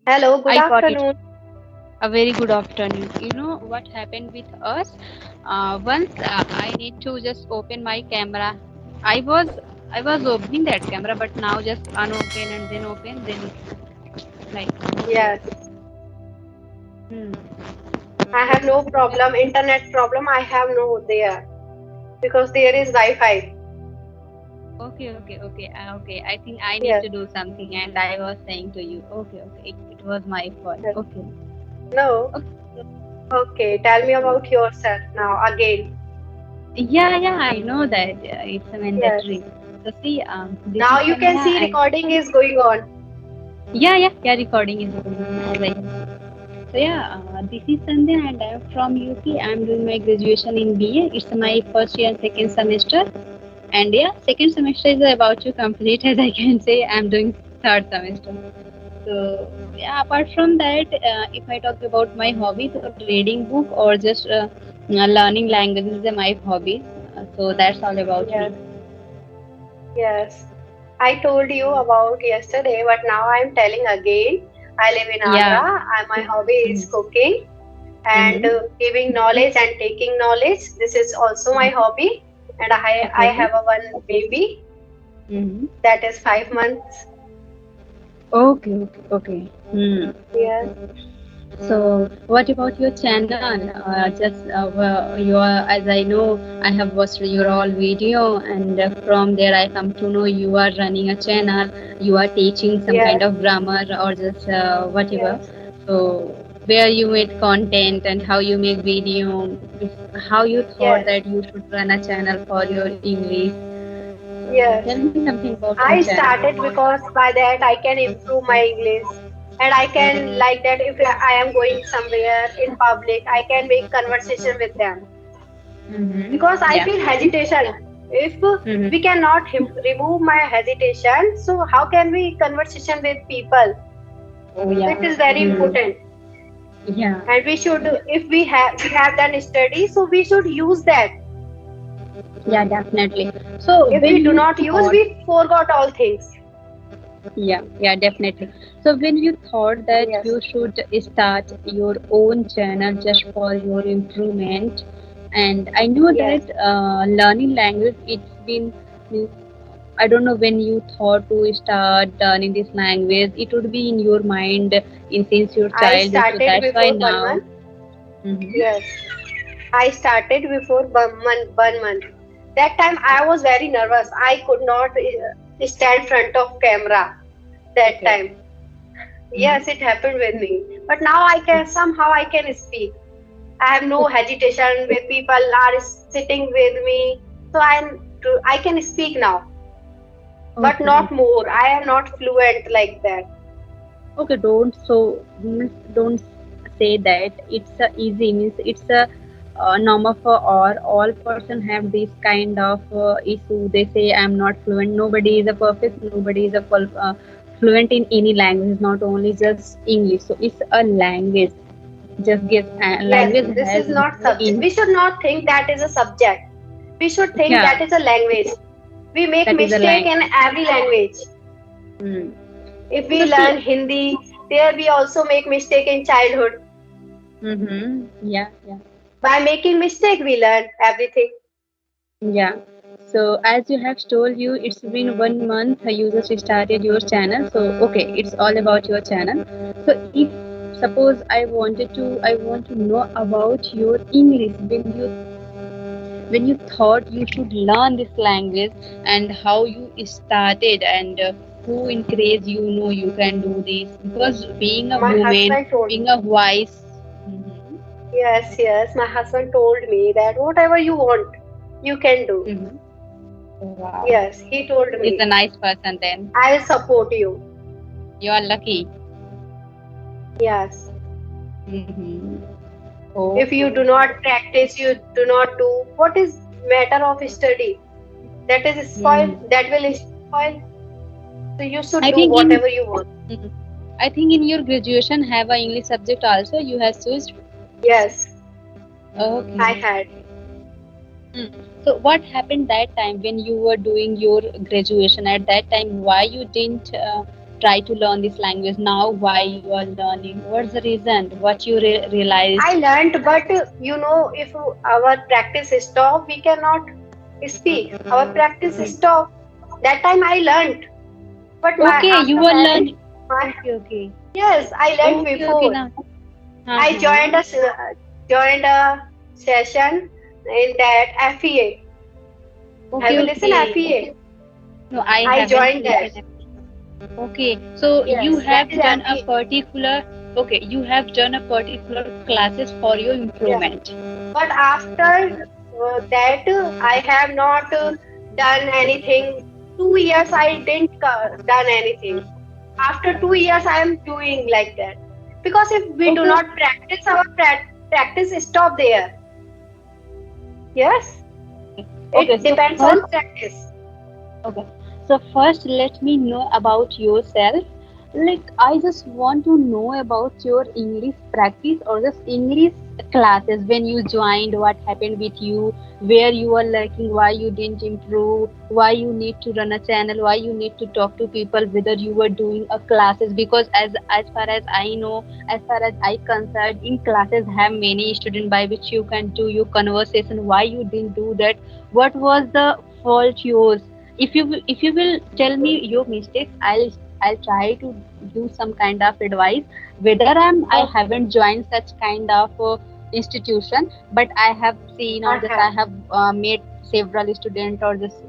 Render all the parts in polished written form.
Hello, good I got it. afternoon. A very good afternoon. You know what happened with us? Once I need to just open my camera. I was I was opening that camera, but now just unopen and then open, then like okay. Yes, Hmm. I have no problem. Internet problem, I have no there because there is Wi-Fi. Okay. I think I need Yes, to do something, and I was saying to you, okay. It was my fault. yes. Okay. No. Okay. Okay, tell me about yourself now again. Yeah. I know that it's a Yes. mandatory. So see, this is Now you can Sandhya, see and recording is going on. yeah. Recording is going on. Right. So yeah, this is Sandhya, and I am from UP. I am doing my graduation in BA. It's my first year, second semester, and yeah, second semester is about to complete. As I can say, I am doing third semester. So yeah, apart from that, if I talk about my hobby, so reading book or just learning languages are my hobby. So that's all about me. Yes, yes. I told you about yesterday, but now I'm telling again. I live in Yeah. Agra and my hobby is Mm-hmm. cooking and Mm-hmm. giving knowledge and taking knowledge. This is also my hobby. And I Okay. have a one baby Mm-hmm. that is 5 months. Okay. Hmm. Yes, So, what about your channel? As I know, I have watched your all video, and from there I come to know you are running a channel. You are teaching some kind yes, of grammar or just whatever. yes, So, where you made content and how you make video, how you thought yes, that you should run a channel for your English. Tell yes. me something about your I channel. started because by that I can improve my English. And I can like that if I am going somewhere in public, I can make conversation with them. Mm-hmm. Because I Yeah. feel hesitation. If we Mm-hmm. cannot remove my hesitation, so how can we conversation with people? Oh So yeah. it is very Mm. important, Yeah. and we should, if we have done study, so we should use that. Yeah, definitely. So If we when do you not use, thought, we forgot all things. yeah, definitely. So when you thought that Yes, you should start your own channel just for your improvement, and I know yes. that learning language, it's been, means, I don't know when you thought to start learning this language. It would be in your mind in since your I childhood. So started that's why before one now. month. Mm-hmm. Yes, I started before 1 month. 1 month. That time I was very nervous. I could not stand in front of camera that Okay. time. Yes, it Mm-hmm. happened with me. But now I can somehow I can speak. I have no Okay. hesitation with people are sitting with me. So I can speak now, but not Okay. more. I am not fluent like that. Okay, don't say that it's a easy, means it's a normal for all person have this kind of issue. They say I'm not fluent. Nobody is a perfect. Nobody is a fluent in any language, not only just English. So it's a language. Just guess. Yes, Language this has is not no subject. We should not think that is a subject. We should think yeah, that is a language. We make that is a mistake in language. every language. Hmm. If So we see. learn Hindi, there we also make mistake in childhood. Mm-hmm. Yeah. By making mistake, we learn everything. Yeah. So as you have told you, it's been 1 month you just started your channel. So okay, it's all about your channel. So if suppose I want to know about your English when you thought you should learn this language and how you started and who encouraged you know you can do this because being a My woman, husband told being me. a voice. Mhm. Yes. My husband told me that whatever you want, you can do. Mhm. Wow, Yes, he told he's a me. nice person then. I will support you. You are lucky. Yes. Mm-hmm. If you Okay. do not practice, you do not do. What is matter of study? That is spoil. Hmm. That will spoil. So you should I do think in whatever you want. Mhm. I think in your graduation have a English subject also you have choose. Yes, Okay. I had. Hmm. So what happened that time when you were doing your graduation at that time? Why you didn't try to learn this language? Now why you are learning? What's the reason? What you realized? I learned, but if our practice stop, we cannot speak. Our practice stop. That time I learned, but my Okay, you after were marriage, learning. my Okay, okay. yes, I learned Okay, before. now. I Uh-huh. joined a session in that FEA. Have Okay, you listened okay. FEA? No, I I haven't joined that. listened. Okay, so you Yes, that have is done a FEA. particular, okay, you have done a particular classes for your Yeah. improvement. But after that, I have not done anything. 2 years I didn't done anything. After 2 years, I am doing like that. Because if we do Okay, not practice, our practice stop there. Yes, okay. it So depends first, on practice. okay. So first, let me know about yourself. Like, I just want to know about your English practice or just English classes when you joined, what happened with you, where you were lacking, why you didn't improve, why you need to run a channel, why you need to talk to people, whether you were doing a classes. Because as far as I know, as far as I concerned, in classes have many students by which you can do your conversation. Why you didn't do that? What was the fault yours? If you will tell me your mistakes, I'll try to do some kind of advice. Whether I Okay, haven't joined such kind of institution, but I have seen or I just have. I have made several students or just,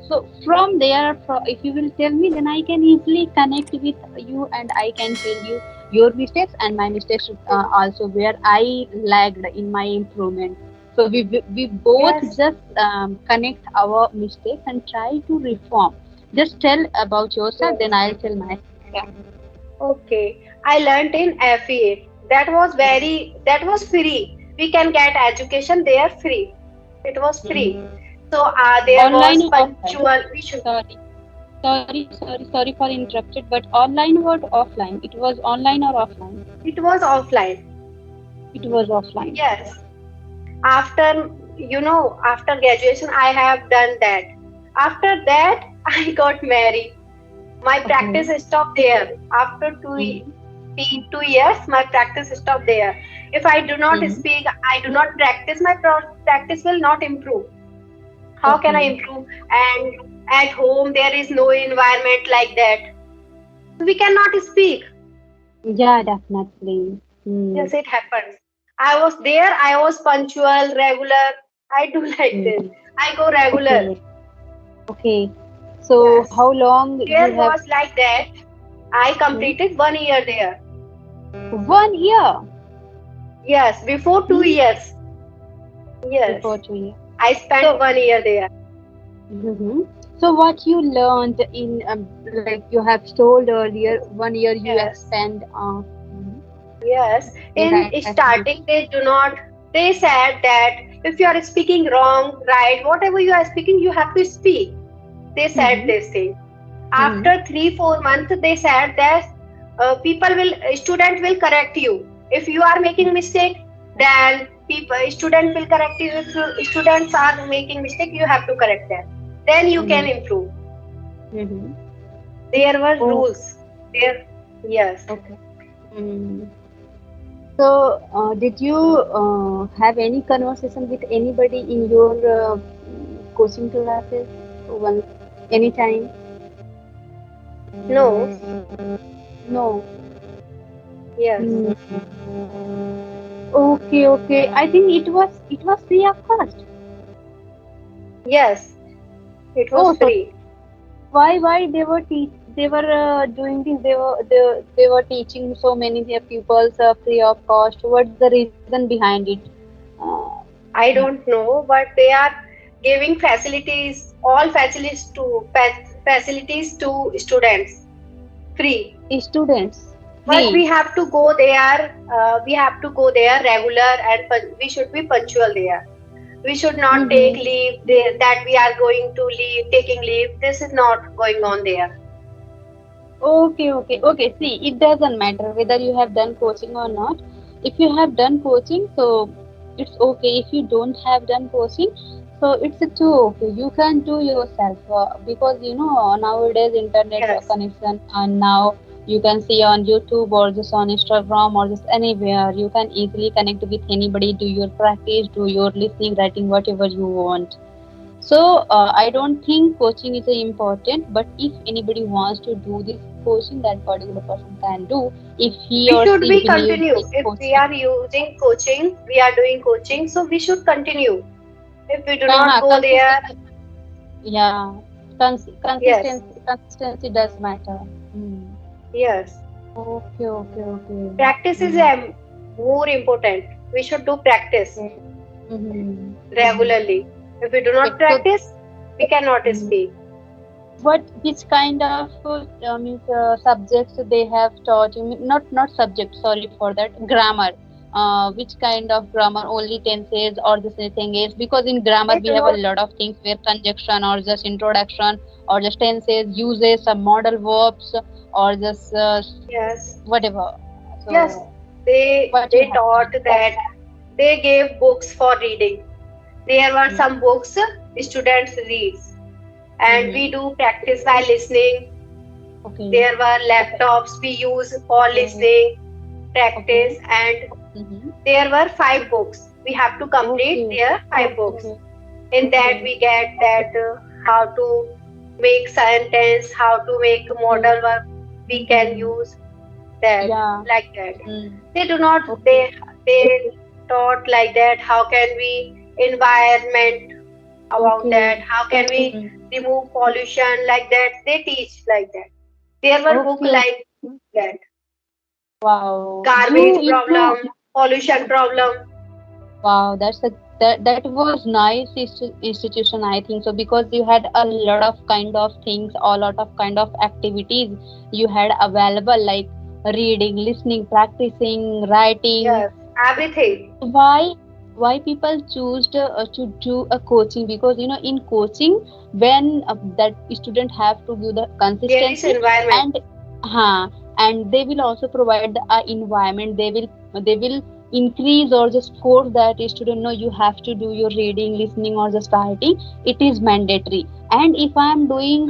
so from there, if you will tell me, then I can easily connect with you and I can tell you your mistakes and my mistakes also, where I lagged in my improvement. So we both Yes, just connect our mistakes and try to reform. Just tell about yourself, then yes. I'll tell my. Yeah. Okay. I learned in FEA. That was free. We can get education there free. It was free. Mhm. So there Online was or offline? punctual. We should. Sorry, sorry for interrupted. But online or offline? It was online or offline? It was offline. It was offline. Yes. After graduation, I have done that. After that, I got married. My practice Okay. stopped there. After Mm-hmm. 2 years, my practice stopped there. If I do not Mm-hmm. speak, I do not practice, my practice will not improve. How can I Okay. improve? And at home, there is no environment like that. We cannot speak. Yeah, definitely. Mm. Yes, it happens. I was there, I was punctual, regular. I do like this. Mm. I go regular. Okay. Okay. So Yes. how long you There have? was like that. I Hmm? completed 1 year there. 1 year. Yes, before two Hmm. years. Yes. Before 2 years. I spent So, 1 year there. hmm, so what you learned in like you have told earlier, 1 year you have Yes. spent Yes. in In that starting, activity. they said that if you are speaking wrong, right, whatever you are speaking, you have to speak. They said Mm-hmm. this thing. Mm-hmm. After 3 4 months, they said that student will correct you. If you are making mistake, then student will correct you. If students are making mistake, you have to correct them. Then you can Mm-hmm. improve. Mm-hmm. There were Oh, rules. There, yes. okay. Mm. So, did you have any conversation with anybody in your coaching classes once, anytime? No. No. Yes. Mm. Okay, okay. I think it was free of cost. Yes. It was Oh, so free. why they were doing this? They were teaching so many pupils free of cost. What's the reason behind it? Uh, I don't know, but they are giving facilities, all facilities to students free. Students But free. we have to go there. We have to go there regular, and we should be punctual there. We should not take Mm-hmm. leave there, that we are going to leave, taking leave. This is not going on there. Okay, okay, okay. See, it doesn't matter whether you have done coaching or not. If you have done coaching, so it's okay. If you don't have done coaching, So it's a two. You can do yourself because nowadays internet Yes, connection, and now you can see on YouTube or just on Instagram or just anywhere. You can easily connect with anybody. Do your practice, do your listening, writing, whatever you want. So I don't think coaching is important, but if anybody wants to do this coaching, that particular person can do if he we or should she be believes continue. in If we coaching. are using coaching, we are doing coaching, so we should continue. If we do not Uh-huh, go there, yeah, yes, consistency does matter. Hmm. yes, Okay, okay, okay. practice is Hmm. more important. We should do practice Okay. Mm-hmm. Mm-hmm. regularly. If we do Okay, not so practice, we cannot mhm. speak. What which kind of means subjects they have taught you? Not subject. Sorry for that. Grammar. Which kind of grammar? Only tenses or just anything else? Because in grammar They we do have a not. lot of things where conjunction or just introduction or just tenses, uses, some modal verbs or just Yes, whatever. yes. So They what you they have taught done? that they gave books for reading. There were Mm-hmm. some books students reads, and we Mm-hmm. do practice by listening. Okay. There were laptops we use for Okay. listening, Okay. practice, and Mm-hmm. there were five books. We have to complete Okay. their five books. Okay. In that, Okay. we get that how to make sentence, how to make Okay. model verb. We can Mm-hmm. use that Yeah. like that. Mm. They do not. Okay. They taught like that. How can we environment about that? Okay. How can we Mm. remove pollution like that? They teach like that. There were book Okay. like that. Wow. You Garbage improve. problem, pollution problem. Wow. That was nice institution. I think so because you had a lot of kind of things, a lot of kind of activities you had available like reading, listening, practicing, writing. Yes, everything. why why people choose to do a coaching because in coaching when that student have to give the There is consistency environment. and and they will also provide the environment. They will increase or just force that student, no, you have to do your reading, listening or just writing. It is mandatory. And if I am doing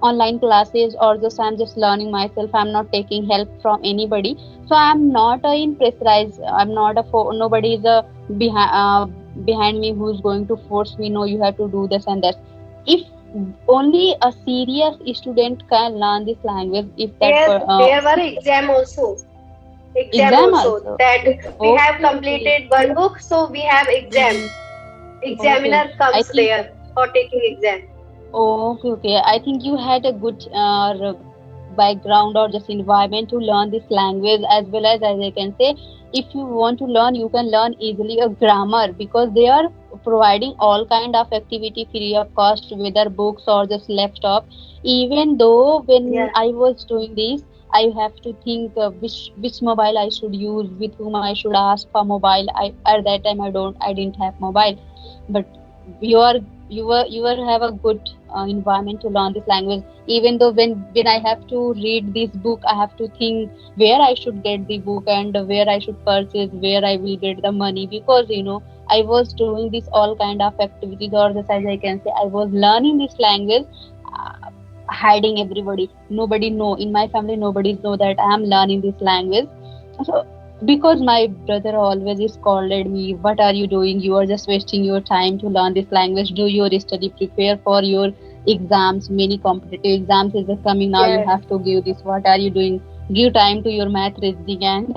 online classes or just I'm just learning myself, I'm not taking help from anybody, so I'm not in pressurized. I'm not a nobody is a behind me who's going to force me, no, you have to do this and that. If only a serious student can learn this language, if that There were exam also. Exam exam also. also. That we have Okay, okay. completed one book, so we have exam. Mhm. Okay, Examiner I comes think. there for taking exam. Okay, okay. I think you had a good background or just environment to learn this language as I can say, if you want to learn, you can learn easily a grammar because they are providing all kind of activity free of cost, whether books or just laptop. Even though when Yeah. I was doing this, I have to think which mobile I should use, with whom I should ask for mobile. I at that time I didn't have mobile, but you are you are have a good environment to learn this language. Even though when I have to read this book, I have to think where I should get the book and where I should purchase, where I will get the money, because I was doing this all kind of activities, or just as I can say, I was learning this language, uh, hiding everybody. Nobody know in my family, nobody know that I am learning this language. So because my brother always scolded me, what are you doing? You are just wasting your time to learn this language. Do your study, prepare for your exams. Many competitive exams is coming now. You Yes. have to give this. What are you doing? Give time to your math, reasoning, and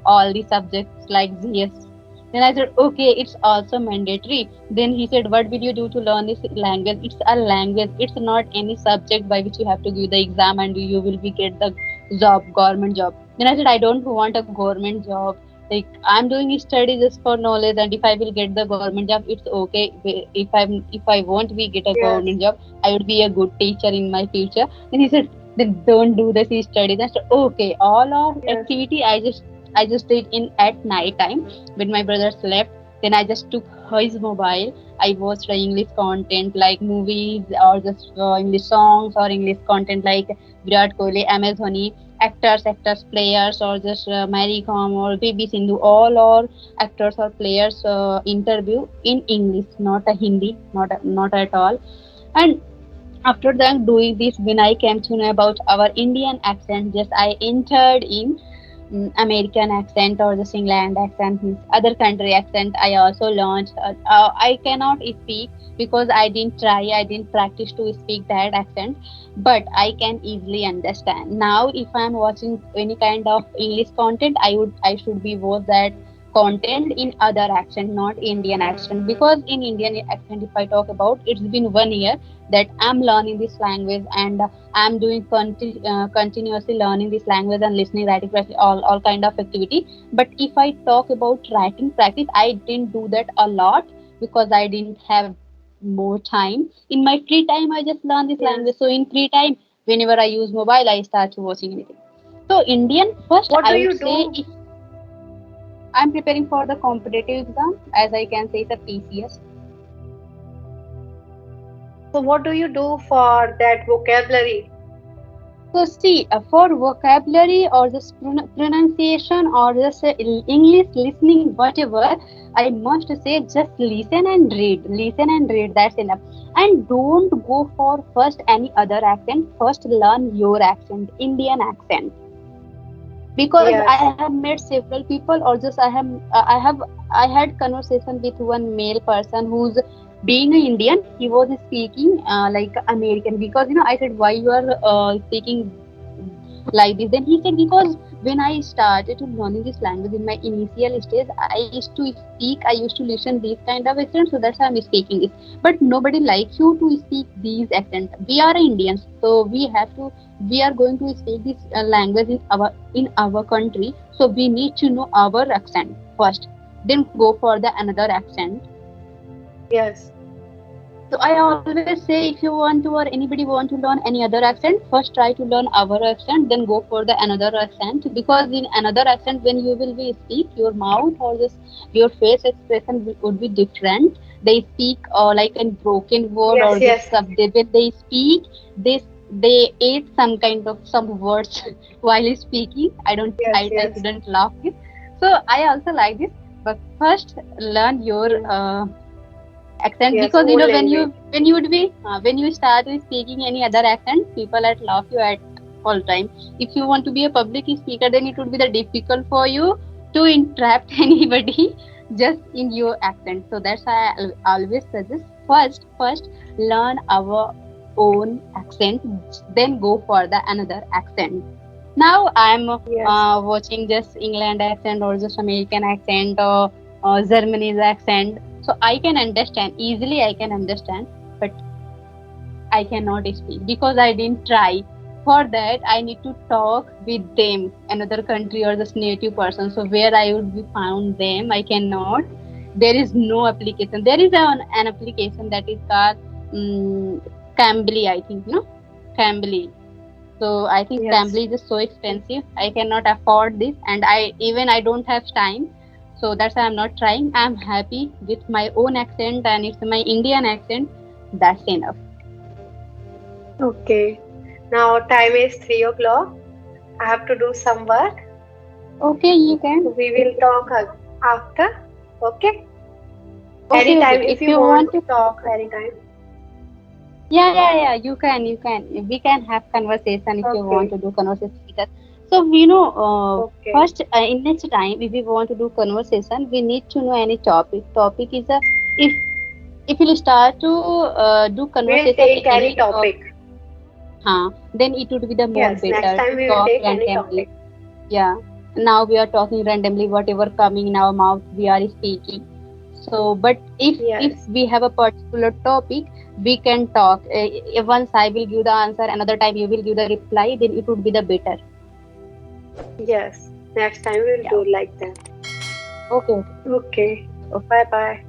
all the subjects like GS. Then I said, okay, it's also mandatory. Then he said, what will you do to learn this language? It's a language. It's not any subject by which you have to give the exam and you will be get the job, government job. Then I said, I don't want a government job. Like I'm doing study just for knowledge, and if I will get the government job, it's okay. If I won't be get a Yes. government job, I would be a good teacher in my future. Then he said, then don't do this study. Then I said, okay, all of Yes. activity I just did in at night time when my brother slept. Then I just took his mobile. I watched the English content like movies or just English songs or English content like Virat Kohli, MS Dhoni. actors, players, or just Mary Kom or BB Sindhu, all our actors or players interview in English, not a Hindi, not at all. And after that, doing this, when I came to know about our Indian accent, just I entered in American accent or the England accent, means other country accent. I also learned. I cannot speak because I didn't try, I didn't practice to speak that accent, but I can easily understand. Now, if I'm watching any kind of English content, I should be watch that content in other accent, not Indian accent. Because in Indian accent, if I talk about, it's been 1 year that I'm learning this language, and I'm doing continuously learning this language and listening, writing, practice, all kind of activity. But if I talk about writing practice, I didn't do that a lot because I didn't have more time. In my free time, I just learn this Yes. language. So in free time, whenever I use mobile, I start watching anything. So Indian first, What do I would you say, do? if I'm preparing for the competitive exam, as I can say, the PCS. So what do you do for that vocabulary? So see, for vocabulary or just pronunciation or just English listening, whatever, I must say just listen and read. Listen and read. That's enough. And don't go for first any other accent. First learn your accent, Indian accent. Because I Yes. have met several people, or just I had conversation with one male person who's being an Indian. He was speaking like American, because I said, why you are speaking like this? Then he said, because when I started to learning this language in my initial stage, I used to speak, I used to listen these kind of accents, so that's why I'm speaking it. But nobody likes you to speak these accents. We are Indians, so we are going to speak this language in our country, so we need to know our accent first, then go for the another accent. Yes. So I always say, if you want to, or anybody want to learn any other accent, first try to learn our accent, then go for the another accent. Because in another accent, when you will be speak, your mouth or just your face expression would be different. They speak like a broken word, Yes. or Yes. just when they speak, they they ate some kind of some words while speaking. Yes. I Yes. shouldn't laugh it. So I also like this. But first learn your Yes. accent, Yes. because Own language. when you would be when you start with speaking any other accent, people at laugh you at all time. If you want to be a public speaker, then it would be the difficult for you to interrupt anybody just in your accent. So that's why I always suggest, first learn our own accent, then go for the another accent. Now I'm Yes. watching just England accent or just American accent or Germany's accent. So I can understand easily. I can understand, but I cannot speak because I didn't try. For that, I need to talk with them, another country or just native person. So where I would be found them, I cannot. There is no application. There is an application that is called um, Cambly, I think, no? Cambly. So I think Yes. Cambly is just so expensive. I cannot afford this, and I don't have time. So that's why I'm not trying. I'm happy with my own accent, and it's my Indian accent. That's enough. Okay. Now time is 3 o'clock. I have to do some work. Okay, you can. So we will talk after. Okay. Okay, okay. Anytime if If you you want want to to, talk anytime. yeah. You can, you can. We can have conversation if you want Okay. to do conversation with us. So Okay. first in next time, if we want to do conversation, we need to know any topic. Topic is a if you start to do We'll conversation take any any topic. topic, then it would be the more Yes. Next better time to we will talk take any randomly. topic. Yeah. Now we are talking randomly, whatever coming in our mouth, we are speaking. So, but if Yes. we have a particular topic, we can talk. Once I will give the answer, another time you will give the reply, then it would be the better. Yes. Next time we'll Yeah. do like that. Okay. Okay. Okay. Bye bye.